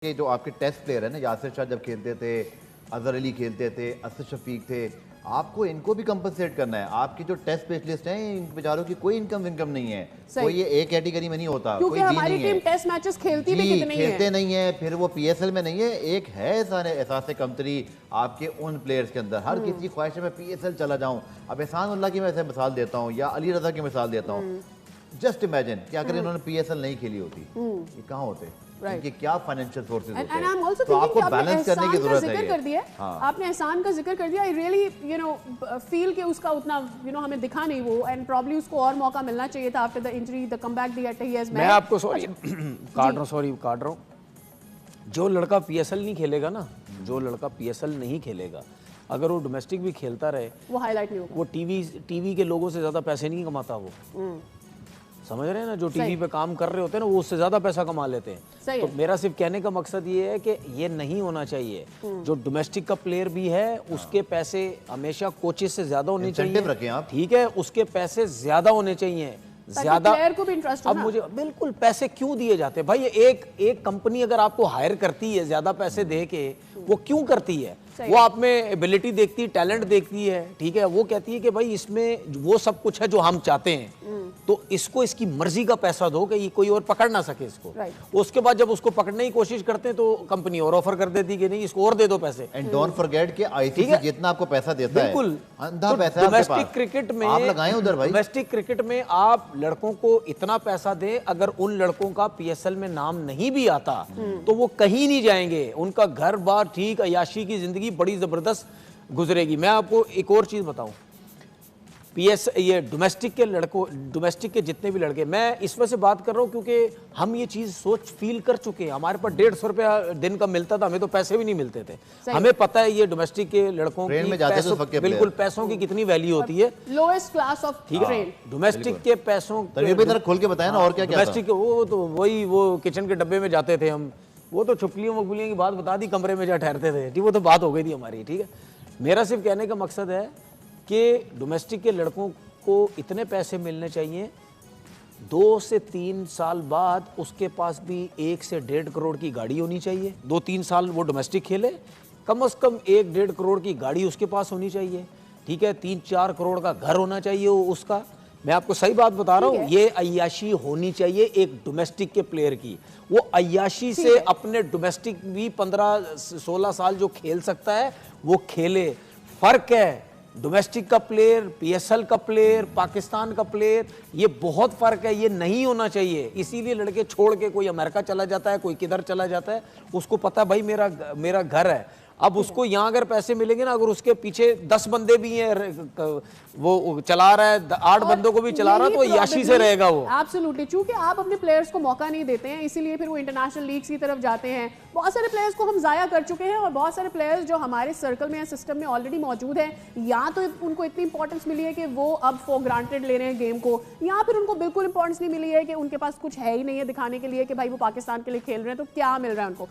کہ جو آپ کے ٹیسٹ پلیئر ہیں نا، یاسر شاہ جب کھیلتے تھے، اظہر علی کھیلتے تھے، اسد شفیق تھے، آپ کو ان کو بھی کمپنسیٹ کرنا ہے. آپ کی جو ٹیسٹ اسپیشلسٹ ہیں ان بیچاروں کی کوئی انکم نہیں ہے. کوئی یہ ایک کیٹیگری میں نہیں ہوتا، کوئی بھی نہیں ہے. کیونکہ ہماری ٹیم ٹیسٹ میچز کھیلتی بھی کتنی ہے. کھیلتے نہیں ہیں، پھر وہ پی ایس ایل میں نہیں ہے. ایک ہے احساس کمتری آپ کے ان پلیئرز کے اندر. ہر کسی کی خواہش ہے میں پی ایس ایل چلا جاؤں. اب احسان اللہ کی میں ایسے مثال دیتا ہوں یا علی رضا کی مثال دیتا ہوں. جسٹ امیجن کہ اگر انہوں نے پی ایس ایل نہیں کھیلی ہوتی، یہ کہاں ہوتے؟ ان کے کیا فائنینشیل سورسز ہوتے ہیں؟ تو آپ کو بیلنس کرنے کی ضرورت ہے. آپ نے احسان کا ذکر کر دیا. I really feel کہ اس کا اتنا ہمیں دکھا نہیں وہ, and probably اس کو اور موقع ملنا چاہیے تھا after the injury, the comeback that he has made. میں آپ کو کاٹ رہا ہوں. جو لڑکا پی ایس ایل نہیں کھیلے گا نا, جو لڑکا پی ایس ایل نہیں کھیلے گا, اگر وہ ڈومیسٹک بھی کھیلتا رہے, وہ ہائی لائٹ نہیں ہوگا. وہ ٹی وی کے لوگوں سے زیادہ پیسے نہیں کماتا. وہ سمجھ رہے ہیں نا, جو ٹی وی پہ کام کر رہے ہوتے ہیں نا, وہ اس سے زیادہ پیسہ کما لیتے ہیں. تو میرا صرف کہنے کا مقصد یہ ہے کہ یہ نہیں ہونا چاہیے. جو ڈومیسٹک کا پلیئر بھی ہے اس کے پیسے ہمیشہ کوچز سے زیادہ ہونے چاہیے. ٹھیک ہے, اس کے پیسے زیادہ ہونے چاہیے. زیادہ اب مجھے بالکل پیسے کیوں دیے جاتے ہیں بھائی؟ ایک کمپنی اگر آپ کو ہائر کرتی ہے زیادہ پیسے دے کے, وہ کیوں کرتی ہے؟ وہ آپ میں ایبلٹی دیکھتی ہے, ٹیلنٹ دیکھتی ہے. ٹھیک ہے, وہ کہتی ہے کہ بھائی اس میں وہ سب کچھ ہے جو ہم چاہتے ہیں, تو اس کو اس کی مرضی کا پیسہ دو کہ یہ کوئی اور پکڑ نہ سکے اس کو. اس کے بعد جب اس کو پکڑنے کی کوشش کرتے ہیں تو کمپنی اور آفر کر دیتی کہ نہیں اس کو اور دے دو پیسے. اینڈ ڈونٹ فرگیٹ کہ آئی سی سی جتنا آپ کو پیسہ دیتا ہے بالکل اندھا پیسہ ہے آپ کے پاس. ڈومیسٹک کرکٹ میں آپ لگائیں ادھر بھائی. ڈومیسٹک کرکٹ میں آپ لڑکوں کو اتنا پیسہ دیں, اگر ان لڑکوں کا پی ایس ایل میں نام نہیں بھی آتا تو وہ کہیں نہیں جائیں گے. ان کا گھر بار ٹھیک, عیاشی کی زندگی بڑی زبردست گزرے گی. میں آپ کو ایک اور چیز بتاؤں, یہ ڈومیسٹک کے لڑکوں, ڈومیسٹک کے جتنے بھی لڑکے, میں اس وجہ سے بات کر رہا ہوں کیونکہ ہم یہ چیز سوچ فیل کر چکے ہیں. ہمارے پاس 150 روپیہ دن کا ملتا تھا, ہمیں تو پیسے بھی نہیں ملتے تھے. ہمیں پتہ ہے یہ ڈومیسٹک کے لڑکوں کی بالکل پیسوں کی کتنی ویلیو ہوتی ہے. Lowest class of train. Domestic کے پیسوں کھول کے بتائیں نا اور کیا ڈومیسٹک, وہ تو وہی وہ کچن کے ڈبے میں جاتے تھے ہم, وہ تو چھپلیوں مقبولیوں کی بات بتا دی, کمرے میں جا ٹھہرتے تھے. ٹھیک, وہ تو بات ہو گئی تھی ہماری. ٹھیک ہے, میرا صرف کہنے کا مقصد ہے کہ ڈومیسٹک کے لڑکوں کو اتنے پیسے ملنے چاہیے, 2 سے 3 سال بعد اس کے پاس بھی 1 سے 1.5 کروڑ کی گاڑی ہونی چاہیے. 2-3 سال وہ ڈومیسٹک کھیلے, کم از کم 1-1.5 کروڑ کی گاڑی اس کے پاس ہونی چاہیے. ٹھیک ہے, 3-4 کروڑ کا گھر ہونا چاہیے اس کا. میں آپ کو صحیح بات بتا رہا ہوں, یہ عیاشی ہونی چاہیے ایک ڈومیسٹک کے پلیئر کی. وہ عیاشی سے اپنے ڈومیسٹک بھی 15-16 سال جو کھیل سکتا ہے وہ کھیلے. فرق ہے ڈومیسٹک کا پلیئر, پی ایس ایل کا پلیئر, پاکستان کا پلیئر, یہ بہت فرق ہے. یہ نہیں ہونا چاہیے. اسی لیے لڑکے چھوڑ کے کوئی امریکہ چلا جاتا ہے, کوئی کدھر چلا جاتا ہے. اس کو پتا بھائی میرا گھر ہے. اب اس کو یہاں اگر پیسے ملیں گے نا, اگر اس کے پیچھے 10 بندے بھی ہیں, وہ چلا رہا ہے 8 بندوں کو بھی چلا رہا, تو عیاشی سے رہے گا وہ. ایبسولوٹلی, چونکہ آپ اپنے پلیئرز کو موقع نہیں دیتے ہیں, اسی لیے پھر وہ انٹرنیشنل لیگز کی طرف جاتے ہیں. بہت سارے پلیئرز کو ہم ضائع کر چکے ہیں, اور بہت سارے پلیئرز جو ہمارے سرکل میں یا سسٹم میں آلریڈی موجود ہیں, یا تو ان کو اتنی امپورٹنس ملی ہے کہ وہ اب فور گرانٹیڈ لے رہے ہیں گیم کو, یا پھر ان کو بالکل امپورٹنس نہیں ملی ہے کہ ان کے پاس کچھ ہے ہی نہیں ہے دکھانے کے لیے کہ بھائی وہ پاکستان کے لیے کھیل رہے ہیں, تو کیا مل رہا ہے ان کو.